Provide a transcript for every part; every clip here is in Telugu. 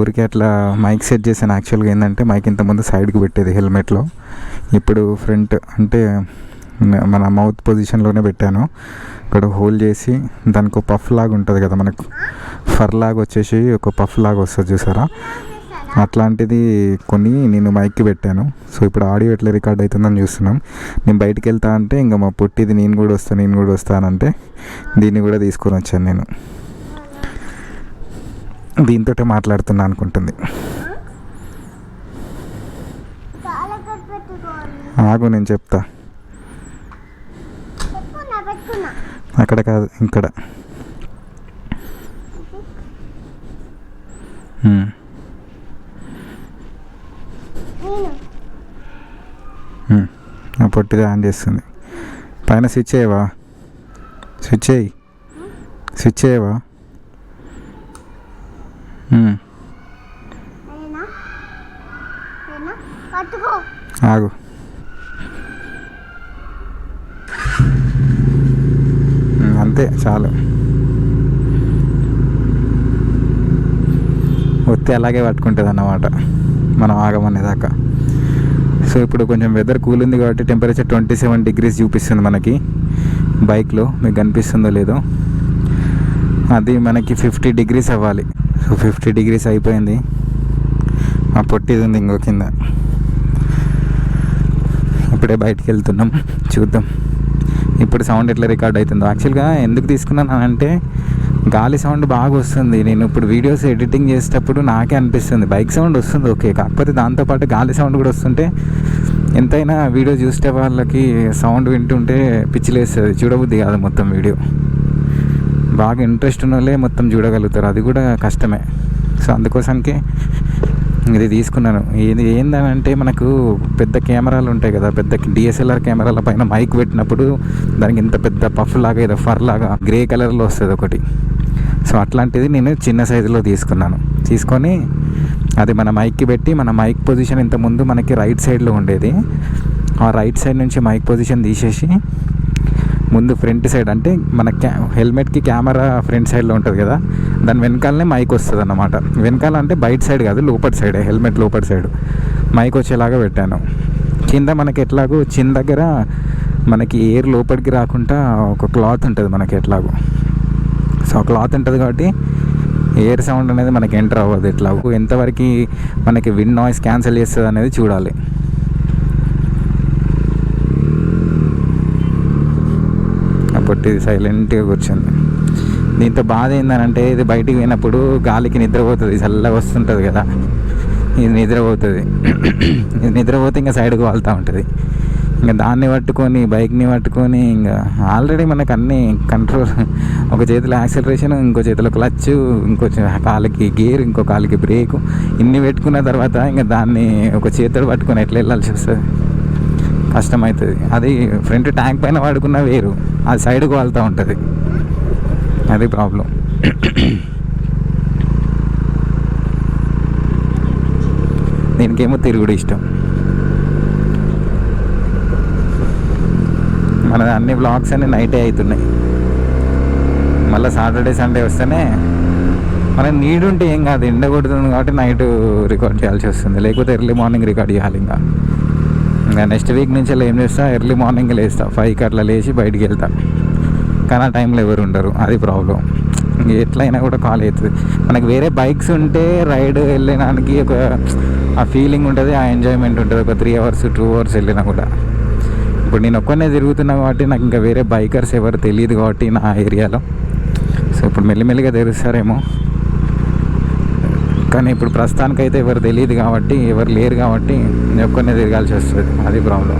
ఊరికి అట్లా మైక్ సెట్ చేశాను. యాక్చువల్గా ఏంటంటే మైక్ ఇంతకుముందు సైడ్కి పెట్టేది హెల్మెట్లో, ఇప్పుడు ఫ్రంట్ అంటే మన మౌత్ పొజిషన్లోనే పెట్టాను. ఇక్కడ హోల్ చేసి దానికి ఒక పఫ్ లాగా ఉంటుంది కదా, మనకు ఫర్ లాగా వచ్చేసి ఒక పఫ్ లాగా వస్తుంది చూసారా, అట్లాంటిది కొన్ని నేను మైక్కి పెట్టాను. సో ఇప్పుడు ఆడియో ఎట్లా రికార్డ్ అవుతుందని చూస్తున్నాం. నేను బయటికి వెళ్తా అంటే ఇంకా మా పొట్టిది నేను కూడా వస్తానంటే దీన్ని కూడా తీసుకొని వచ్చాను. నేను దీంతో మాట్లాడుతున్నా అనుకుంటుంది. ఆగు నేను చెప్తా. అక్కడ కాదు, ఇక్కడ. పొట్టిగా ఆన్ చేస్తుంది. పైన స్విచ్ చేయవా? స్విచ్ చేయవా? ఆగు. అంతే చాలు. ఒత్తి అలాగే పట్టుకుంటుంది అన్నమాట మనం ఆగమనేదాకా. సో ఇప్పుడు కొంచెం వెదర్ కూల్ ఉంది కాబట్టి టెంపరేచర్ 27 degrees చూపిస్తుంది మనకి బైక్లో. మీకు కనిపిస్తుందో లేదో, అది మనకి 50 degrees అవ్వాలి. సో 50 degrees అయిపోయింది. మా పొట్టిది ఉంది ఇంకో కింద. ఇప్పుడే బయటికి వెళ్తున్నాం, చూద్దాం ఇప్పుడు సౌండ్ ఎట్లా రికార్డ్ అవుతుందో. యాక్చువల్గా ఎందుకు తీసుకున్నాను అంటే గాలి సౌండ్ బాగా వస్తుంది. నేను ఇప్పుడు వీడియోస్ ఎడిటింగ్ చేసేటప్పుడు నాకే అనిపిస్తుంది బైక్ సౌండ్ వస్తుంది ఓకే, కాకపోతే దాంతోపాటు గాలి సౌండ్ కూడా వస్తుంటే ఎంతైనా వీడియో చూస్తే వాళ్ళకి సౌండ్ వింటుంటే పిచ్చిలేస్తుంది, చూడబుద్ది కాదు మొత్తం వీడియో. బాగా ఇంట్రెస్ట్ ఉన్న వాళ్ళే మొత్తం చూడగలుగుతారు, అది కూడా కష్టమే. సో అందుకోసానికి ఇది తీసుకున్నాను. ఇది ఏంటంటే మనకు పెద్ద కెమెరాలు ఉంటాయి కదా, పెద్ద DSLR కెమెరాల పైన మైక్ పెట్టినప్పుడు దానికి ఇంత పెద్ద పఫ్ లాగా ఏదో ఫర్ లాగా గ్రే కలర్లో వస్తుంది ఒకటి. సో అట్లాంటిది నేను చిన్న సైజులో తీసుకొని అది మన మైక్కి పెట్టి, మన మైక్ పొజిషన్ ఇంతకుముందు మనకి రైట్ సైడ్లో ఉండేది, ఆ రైట్ సైడ్ నుంచి మైక్ పొజిషన్ తీసేసి ముందు ఫ్రంట్ సైడ్ అంటే మన హెల్మెట్కి కెమెరా ఫ్రంట్ సైడ్లో ఉంటుంది కదా, దాని వెనకాలనే మైక్ వస్తుంది అన్నమాట. వెనకాల అంటే బయట సైడ్ కాదు, లోపటి సైడ్, హెల్మెట్ లోపటి సైడ్ మైక్ వచ్చేలాగా పెట్టాను. కింద మనకి ఎట్లాగో చిన్న దగ్గర మనకి ఎయిర్ లోపలికి రాకుండా ఒక క్లాత్ ఉంటుంది మనకి ఎట్లాగో. సో ఆ క్లాత్ ఉంటుంది కాబట్టి ఎయిర్ సౌండ్ అనేది మనకి ఎంటర్ అవ్వదు. ఎట్లాగో ఎంతవరకు మనకి విండ్ నాయిస్ క్యాన్సిల్ చేస్తుంది అనేది చూడాలి. కాబట్టి ఇది సైలెంట్గా కూర్చుంది. దీంతో బాధ ఏంటంటే ఇది బయటికి పోయినప్పుడు గాలికి నిద్రపోతుంది, చల్లగా వస్తుంటుంది కదా, ఇది నిద్రపోతుంది. ఇది నిద్రపోతే ఇంకా సైడ్కి వాళ్తూ ఉంటుంది. ఇంకా దాన్ని పట్టుకొని బైక్ని పట్టుకొని ఇంకా ఆల్రెడీ మనకు అన్నీ కంట్రోల్, ఒక చేతిలో యాక్సిలరేషన్, ఇంకో చేతిలో క్లచ్, ఇంకో కాలికి గేర్, ఇంకో కాలికి బ్రేకు, ఇన్ని పెట్టుకున్న తర్వాత ఇంకా దాన్ని ఒక చేతిలో పట్టుకొని ఎట్లా వెళ్ళాల్సి వస్తుంది, కష్టమవుతుంది. అది ఫ్రంట్ ట్యాంక్ పైన పడుకున్న వేరు, అది సైడ్కి వాళ్తూ ఉంటుంది, అది ప్రాబ్లం. దీనికేమో తిరుగుడు ఇష్టం. మన అన్ని వ్లాగ్స్ అన్నీ నైటే అవుతున్నాయి. మళ్ళీ సాటర్డే సండే వస్తేనే మనకి నీడ్ ఉంటే ఏం కాదు, ఎండ కొడుతుంది కాబట్టి నైట్ రికార్డ్ చేయాల్సి వస్తుంది, లేకపోతే ఎర్లీ మార్నింగ్ రికార్డ్ చేయాలి. ఇంకా నెక్స్ట్ వీక్ నుంచి ఏం చేస్తా, ఎర్లీ మార్నింగ్ లేస్తా, 5కి అట్లా లేచి బయటికి వెళ్తా. కానీ ఆ టైంలో ఎవరు ఉండరు, అది ప్రాబ్లం. ఎట్లయినా కూడా కాల్ అవుతుంది. మనకి వేరే బైక్స్ ఉంటే రైడ్ వెళ్ళడానికి ఒక ఆ ఫీలింగ్ ఉంటుంది, ఆ ఎంజాయ్మెంట్ ఉంటుంది. ఒక 3 hours 2 hours వెళ్ళినా కూడా. ఇప్పుడు నేను ఒక్కనే తిరుగుతున్నా కాబట్టి నాకు ఇంకా వేరే బైకర్స్ ఎవరు తెలియదు కాబట్టి నా ఏరియాలో. సో ఇప్పుడు మెల్లిమెల్లిగా తెలుస్తారేమో, కానీ ఇప్పుడు ప్రస్తుతానికైతే ఎవరు తెలియదు కాబట్టి, ఎవరు లేరు కాబట్టి నేను ఒక్కనే తిరగాల్సి వస్తుంది, అది ప్రాబ్లం.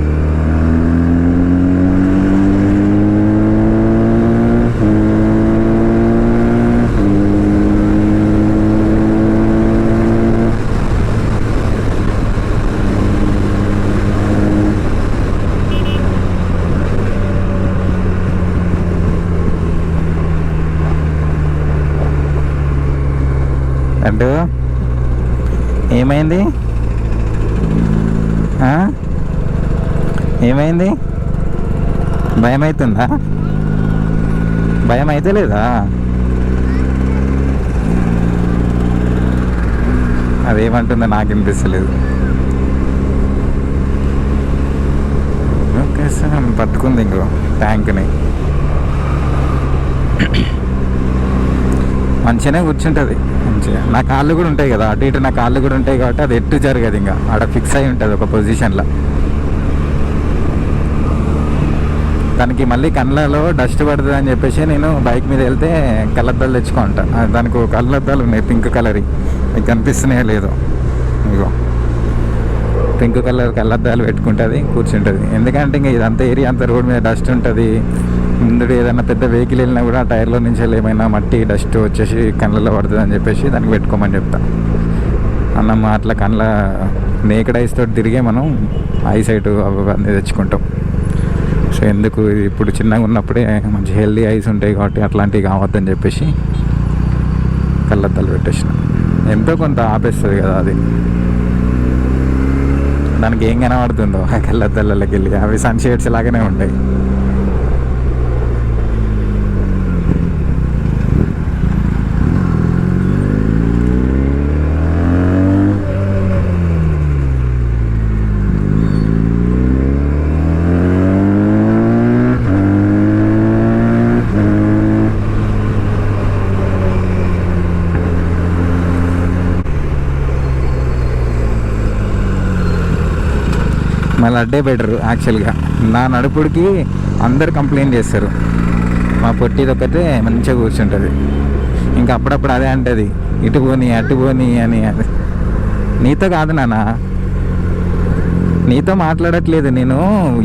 అంటే ఏమైంది, ఏమైంది? భయం అవుతుందా? భయం అయితే లేదా? అదేమంటుందో నాకు వినిపిస్తలేదు. ఓకే సార్, పట్టుకుంది ఇంకో ట్యాంక్ని. మంచిగానే కూర్చుంటుంది మంచిగా. నా కాళ్ళు కూడా ఉంటాయి కదా, అటు ఇటు నా కాళ్ళు కూడా ఉంటాయి కాబట్టి అది ఎట్టు జరగదు, ఇంకా ఆడ ఫిక్స్ అయి ఉంటుంది ఒక పొజిషన్లో. దానికి మళ్ళీ కళ్ళలో డస్ట్ పడుతుంది అని చెప్పేసి నేను బైక్ మీద వెళ్తే కళ్ళద్దాలు తెచ్చుకుంటా. దానికి కళ్ళద్దాలు ఉన్నాయి పింక్ కలర్, మీకు కనిపిస్తున్నాయో లేదో, ఇగో పింక్ కలర్ కళ్ళద్దాలు పెట్టుకుంటుంది, కూర్చుంటుంది. ఎందుకంటే ఇంకా ఇదంతా ఏరియా అంతా రోడ్ మీద డస్ట్ ఉంటుంది. ముందు ఏదైనా పెద్ద వెహికల్ వెళ్ళినా కూడా టైర్లో నుంచి ఏమైనా మట్టి డస్ట్ వచ్చేసి కళ్ళల్లో పడుతుంది అని చెప్పేసి దానికి పెట్టుకోమని చెప్తా. అన్నమ్మ అట్లా కళ్ళ నేకెడ్ ఐస్ తోటి తిరిగే మనం ఐసైట్ అవన్నీ తెచ్చుకుంటాం. సో ఎందుకు, ఇప్పుడు చిన్నగా ఉన్నప్పుడే మంచి హెల్దీ ఐస్ ఉంటాయి కాబట్టి అట్లాంటివి కావద్దని చెప్పేసి కళ్ళద్దాలు పెట్టేసిన. ఎంతో కొంత ఆపేస్తుంది కదా అది, దానికి ఏం కనబడుతుందో ఆ కళ్ళద్దాలకి వెళ్ళి. అవి సన్షేడ్స్ లాగానే ఉంటాయి. మళ్ళీ అడ్డే బెటరు యాక్చువల్గా. నా నడుపుడికి అందరు కంప్లైంట్ చేస్తారు, మా పొట్టిది ఒకటే మంచిగా కూర్చుంటుంది. ఇంకా అప్పుడప్పుడు అదే అంటుంది, ఇటు పోని అటు పోని అని. అది నీతో కాదు నాన్న, నీతో మాట్లాడట్లేదు, నేను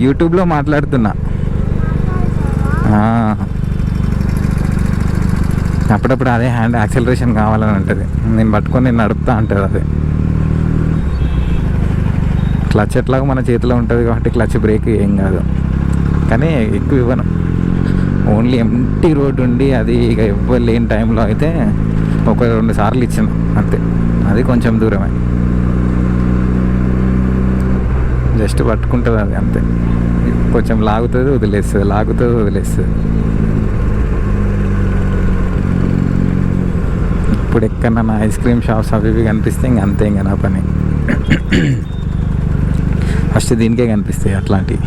యూట్యూబ్లో మాట్లాడుతున్నా. అప్పుడప్పుడు అదే హ్యాండ్ యాక్సలరేషన్ కావాలని ఉంటుంది, నేను పట్టుకొని నేను నడుపుతా అంటుంది. అదే క్లచ్ ఎట్లాగో మన చేతిలో ఉంటుంది కాబట్టి క్లచ్ బ్రేక్ ఏం కాదు, కానీ ఎక్కువ ఇవ్వను. ఓన్లీ ఎంటీ రోడ్ ఉండి అది ఇక ఎవ్వరు లేని టైంలో అయితే ఒక 2 సార్లు ఇచ్చాను అంతే. అది కొంచెం దూరమే, జస్ట్ పట్టుకుంటుంది అది అంతే. కొంచెం లాగుతుంది వదిలేస్తుంది, లాగుతుంది వదిలేస్తుంది. ఇప్పుడు ఎక్కడన్నా ఐస్ క్రీమ్ షాప్స్ అవి ఇవి కనిపిస్తే ఇంక అంతే, ఇంకా నా పని ఫస్ట్ దీనికే కనిపిస్తాయి అట్లాంటివి.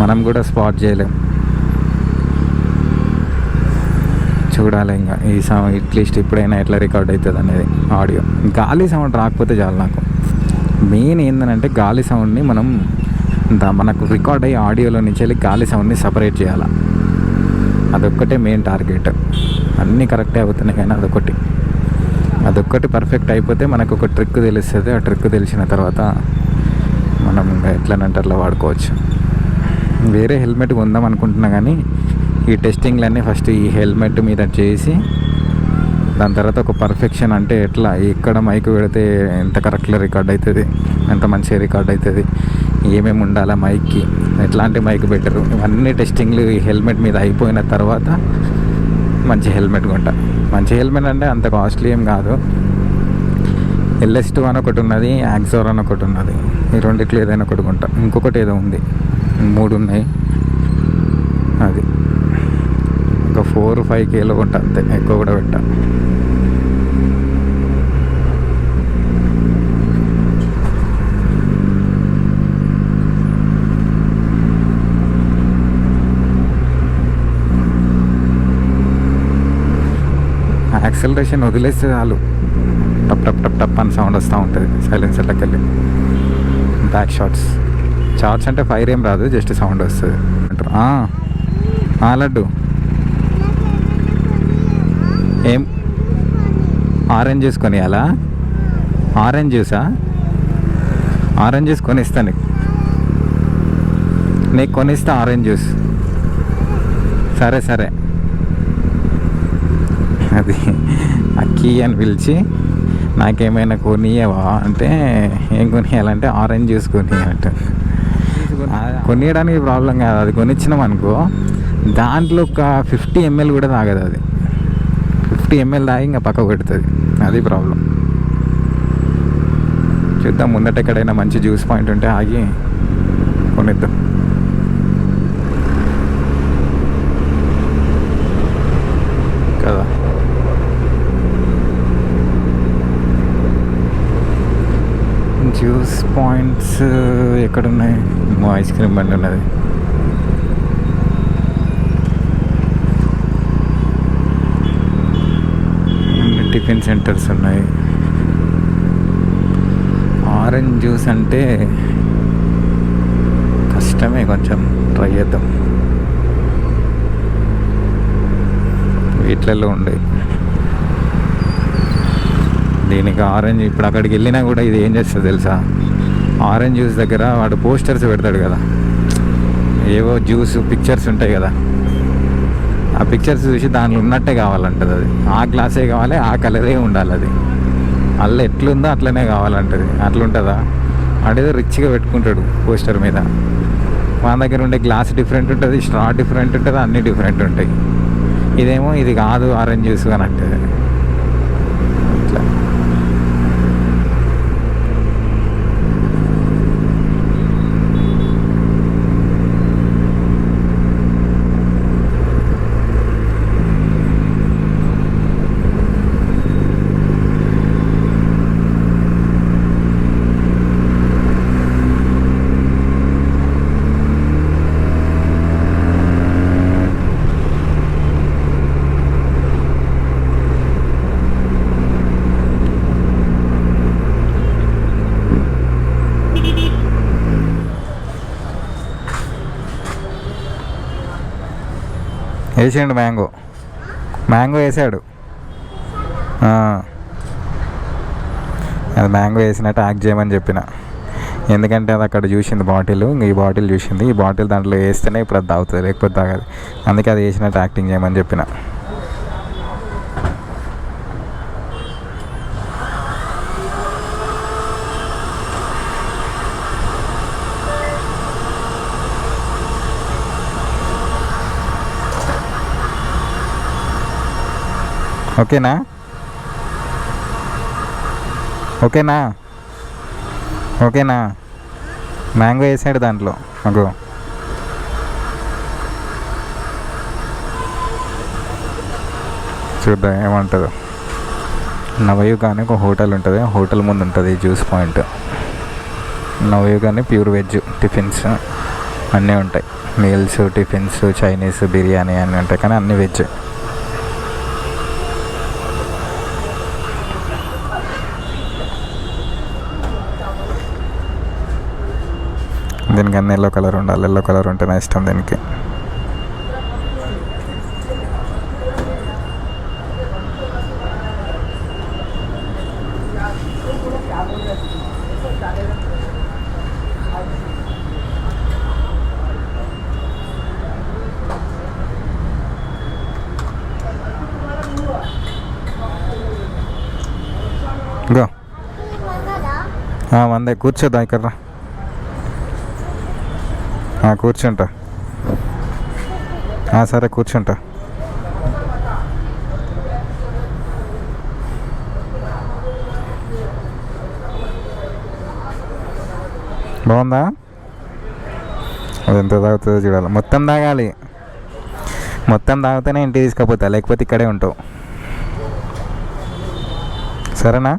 మనం కూడా స్పాట్ చేయలేం. చూడాలి ఇంకా ఈ సౌండ్ అట్లీస్ట్ ఇప్పుడైనా ఎట్లా రికార్డ్ అవుతుంది అనేది ఆడియో. గాలి సౌండ్ రాకపోతే చాలు నాకు. మెయిన్ ఏంటంటే గాలి సౌండ్ని మనం మనకు రికార్డ్ అయ్యే ఆడియోలో నుంచి వెళ్ళి గాలి సౌండ్ని సపరేట్ చేయాలి. అదొక్కటే మెయిన్ టార్గెట్. అన్నీ కరెక్టే అవుతున్నాయి కానీ అదొక్కటి పర్ఫెక్ట్ అయిపోతే మనకు ఒక ట్రిక్ తెలుస్తుంది. ఆ ట్రిక్ తెలిసిన తర్వాత మనం ఎట్లనంటే అట్లా వాడుకోవచ్చు. వేరే హెల్మెట్ కొందాం అనుకుంటున్నా కానీ ఈ టెస్టింగ్లన్నీ ఫస్ట్ ఈ హెల్మెట్ మీద చేసి దాని తర్వాత ఒక పర్ఫెక్షన్ అంటే ఎట్లా ఎక్కడ మైక్ పెడితే ఎంత కరెక్ట్గా రికార్డ్ అవుతుంది, ఎంత మంచిగా రికార్డ్ అవుతుంది, ఏమేమి ఉండాలా మైక్కి, ఎట్లాంటి మైక్ బెటరు, ఇవన్నీ టెస్టింగ్లు ఈ హెల్మెట్ మీద అయిపోయిన తర్వాత మంచి హెల్మెట్ కొంటా. మంచి హెల్మెట్ అంటే అంత కాస్ట్లీ ఏం కాదు. LS2 అని ఒకటి ఉన్నది, యాక్సోర్ అని ఒకటి ఉన్నది. ఈ రెండిట్లో ఏదైనా ఒకటి కొంటా. ఇంకొకటి ఏదో ఉంది, 3 ఉన్నాయి. అది ఒక 4-5Kలో కొంటా అంతే, ఎక్కువ కూడా పెట్టా. యాక్సలరేషన్ వదిలేస్తే చాలు, టప్ టప్ టప్ టప్ అని సౌండ్ వస్తూ ఉంటుంది సైలెన్సర్లోకి వెళ్ళి. బ్యాక్ షాట్స్ అంటే ఫైర్ ఏం రాదు, జస్ట్ సౌండ్ వస్తుంది అంటారు. లడ్డు ఏం ఆరెంజ్ జ్యూస్ కొనియాలా? ఆరెంజ్ జ్యూసా? ఆరెంజ్ జ్యూస్ కొనిస్తా నీకు కొనిస్తా ఆరెంజ్ జ్యూస్. సరే అది అక్కీ అని పిలిచి నాకేమైనా కొనియవా అంటే ఏం కొనియాలంటే ఆరెంజ్ జ్యూస్ కొనియాలంట. కొనియడానికి ప్రాబ్లం కాదు, అది కొనిచ్చినాం అనుకో దాంట్లో ఒక 50 ml కూడా తాగదు. అది 50 ml తాగి ఇంకా పక్క పెడుతుంది, అది ప్రాబ్లం. చూద్దాం ముందట ఎక్కడైనా మంచి జ్యూస్ పాయింట్ ఉంటే ఆగి కొనిద్దాం. కదా జ్యూస్ పాయింట్స్ ఎక్కడున్నాయి? ఐస్ క్రీమ్ బండి ఉన్నది. టిఫిన్ సెంటర్స్ ఉన్నాయి. ఆరెంజ్ జ్యూస్ అంటే కష్టమే, కొంచెం ట్రై చేద్దాం. వీటిలలో ఉండే దీనికి ఆరెంజ్, ఇప్పుడు అక్కడికి వెళ్ళినా కూడా ఇది ఏం చేస్తుంది తెలుసా? ఆరెంజ్ జ్యూస్ దగ్గర వాడు పోస్టర్స్ పెడతాడు కదా, ఏవో జ్యూస్ పిక్చర్స్ ఉంటాయి కదా, ఆ పిక్చర్స్ చూసి దాంట్లో ఉన్నట్టే కావాలంటది. అది ఆ గ్లాసే కావాలి, ఆ కలరే ఉండాలి, అది అల్ల ఎట్లుందో అట్లనే కావాలంటది. అట్లుంటుందా? వాడేదో రిచ్గా పెట్టుకుంటాడు పోస్టర్ మీద. మన దగ్గర ఉండే గ్లాస్ డిఫరెంట్ ఉంటుంది, స్ట్రా డిఫరెంట్ ఉంటుంది, అన్నీ డిఫరెంట్ ఉంటాయి. ఇదేమో ఇది కాదు ఆరెంజ్ జ్యూస్ అని అంటది. ఇట్లా వేసాడు మ్యాంగో వేసాడు. అది మ్యాంగో వేసినట్టు యాక్ట్ చేయమని చెప్పిన. ఎందుకంటే అది అక్కడ చూసింది బాటిల్, ఈ బాటిల్ చూసింది, ఈ బాటిల్ దాంట్లో వేస్తేనే ఇప్పుడు అది తాగుతుంది, లేకపోతే తాగదు. అందుకే అది వేసినట్టు యాక్టింగ్ చేయమని చెప్పిన. ఓకేనా? ఓకేనా? ఓకేనా? మ్యాంగో వేసాడు దాంట్లో. అగో చూద్దాం ఏమంటుందో. నవయుగ అని ఒక హోటల్ ఉంటుంది, హోటల్ ముందు ఉంటుంది జ్యూస్ పాయింట్. నవయుగ అని ప్యూర్ వెజ్ టిఫిన్స్ అన్నీ ఉంటాయి. మీల్స్, టిఫిన్స్, చైనీస్, బిర్యానీ అన్నీ ఉంటాయి, కానీ అన్నీ వెజ్. దీనికి అన్ని ఎల్లో కలర్ ఉండాలి, ఎల్లో కలర్ ఉంటేనే ఇష్టం దీనికి. గో వందే కూర్చోద్దా ఇక్కడ. కూర్చుంటా. సరే కూర్చుంటా. బాగుందా? అది ఎంత తాగుతుందో చూడాలి. మొత్తం తాగాలి, మొత్తం తాగితేనే ఇంటికి తీసుకపోతా, లేకపోతే ఇక్కడే ఉంటావు. సరేనా?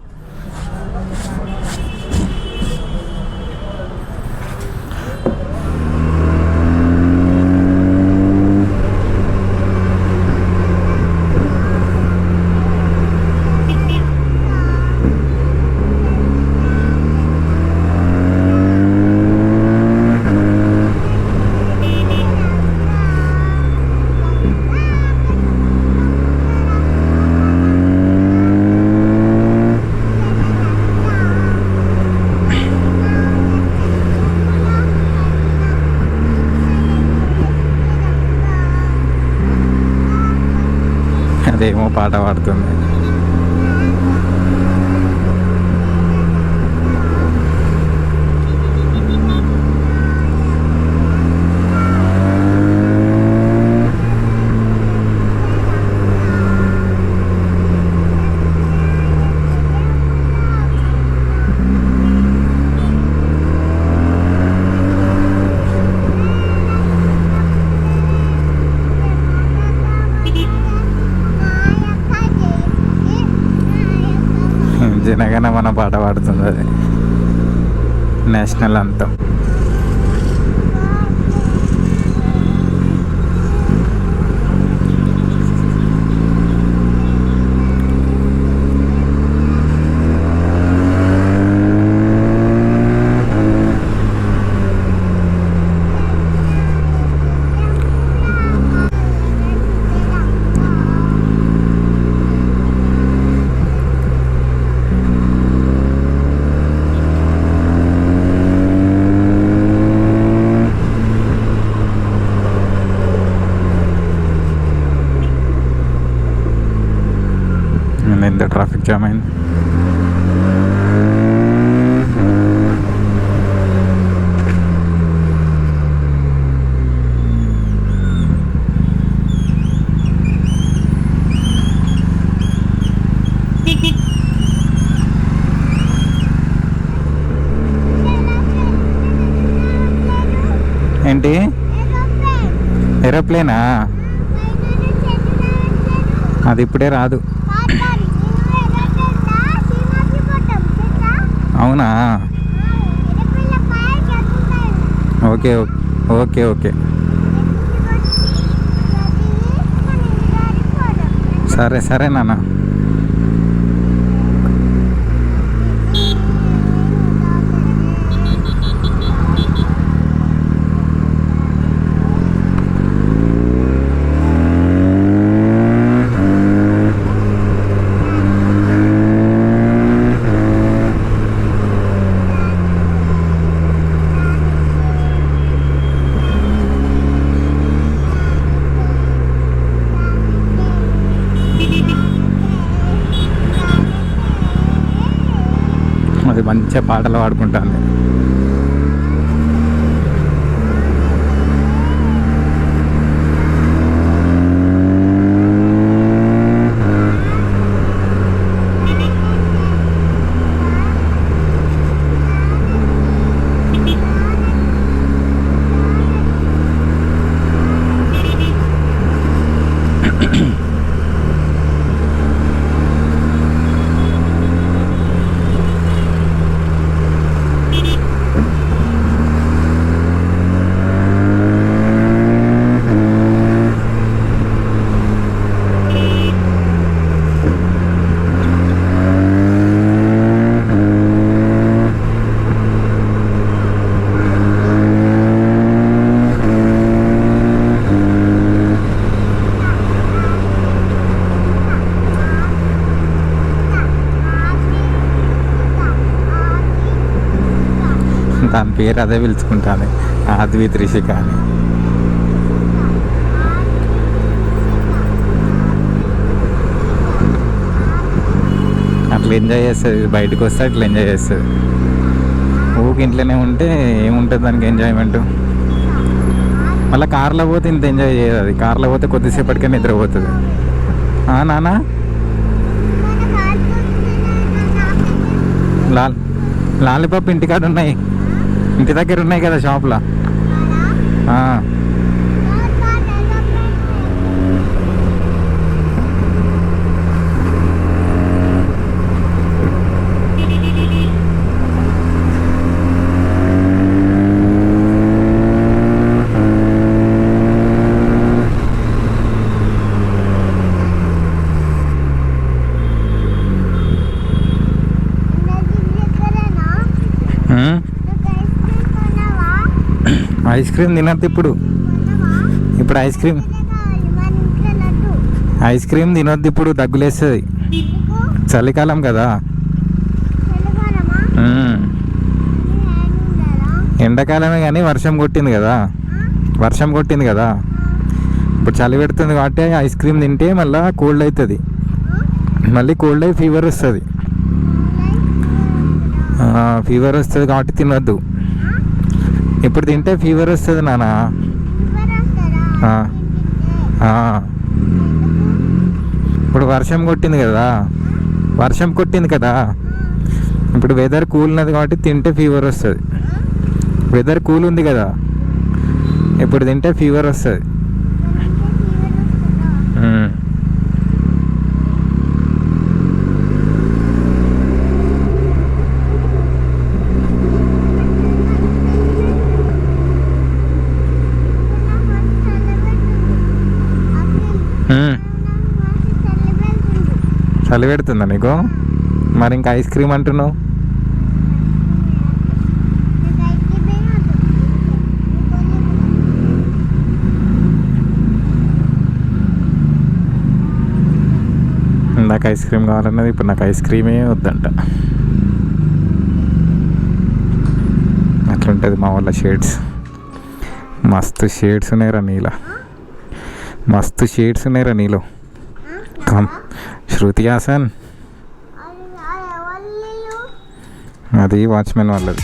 అదేమో పాట పాడుతుంది. జనగణ మన పాట పాడుతుంది అది. నేషనల్ అంతం. ఎంత ట్రాఫిక్ జామ్ అయింది. ఏంటి ఏరోప్లేనా? అది ఇప్పుడే రాదు. అవునా? ఓకే ఓకే ఓకే సరే సరే నాన్న. అది మంచిగా పాటలు పాడుకుంటాను. దాని పేరు అదే పిలుచుకుంటాను, అద్విత్ రిషిక అని. అట్లా ఎంజాయ్ చేస్తుంది, బయటకు వస్తే అట్లా ఎంజాయ్ చేస్తుంది. ఊరికి ఇంట్లోనే ఉంటే ఏముంటుంది దానికి ఎంజాయ్మెంట్. మళ్ళీ కార్లో పోతే ఇంత ఎంజాయ్ చేయదు. అది కార్లో పోతే కొద్దిసేపటికే నిద్రపోతుంది. నాన్న లాలీపాప్ ఇంటికాడ ఉన్నాయి, ఇంటి దగ్గర ఉన్నాయి కదా షాప్లో. ఐస్ క్రీమ్ తినద్దు ఇప్పుడు. ఇప్పుడు ఐస్ క్రీమ్ తినొద్దు ఇప్పుడు, దగ్గులేస్తుంది. చలికాలం కదా. ఎండాకాలమే కానీ వర్షం కొట్టింది కదా. ఇప్పుడు చలి పెడుతుంది కాబట్టి ఐస్ క్రీమ్ తింటే మళ్ళీ కోల్డ్ అవుతుంది. మళ్ళీ కోల్డ్ అయ్యి ఫీవర్ వస్తుంది. కాబట్టి తినొద్దు. ఇప్పుడు తింటే ఫీవర్ వస్తుంది నాన్న. ఇప్పుడు వర్షం కొట్టింది కదా. ఇప్పుడు వెదర్ కూల్ ఉన్నది కాబట్టి తింటే ఫీవర్ వస్తుంది. వెదర్ కూల్ ఉంది కదా, ఇప్పుడు తింటే ఫీవర్ వస్తుంది. చలి పెడుతుందా నీకు? మరి ఇంకా ఐస్ క్రీమ్ అంటున్నావు? నాకు ఐస్ క్రీమ్ కావాలన్నది, ఇప్పుడు నాకు ఐస్ క్రీమే వద్దంట. అట్లుంటుంది మా వాళ్ళ షేడ్స్. మస్తు షేడ్స్ ఉన్నాయిరా నీలో, మస్తు షేడ్స్ ఉన్నాయిరా నీలో. కమ్ శృతి హాసన్, అది వాచ్మెన్ వాళ్ళది.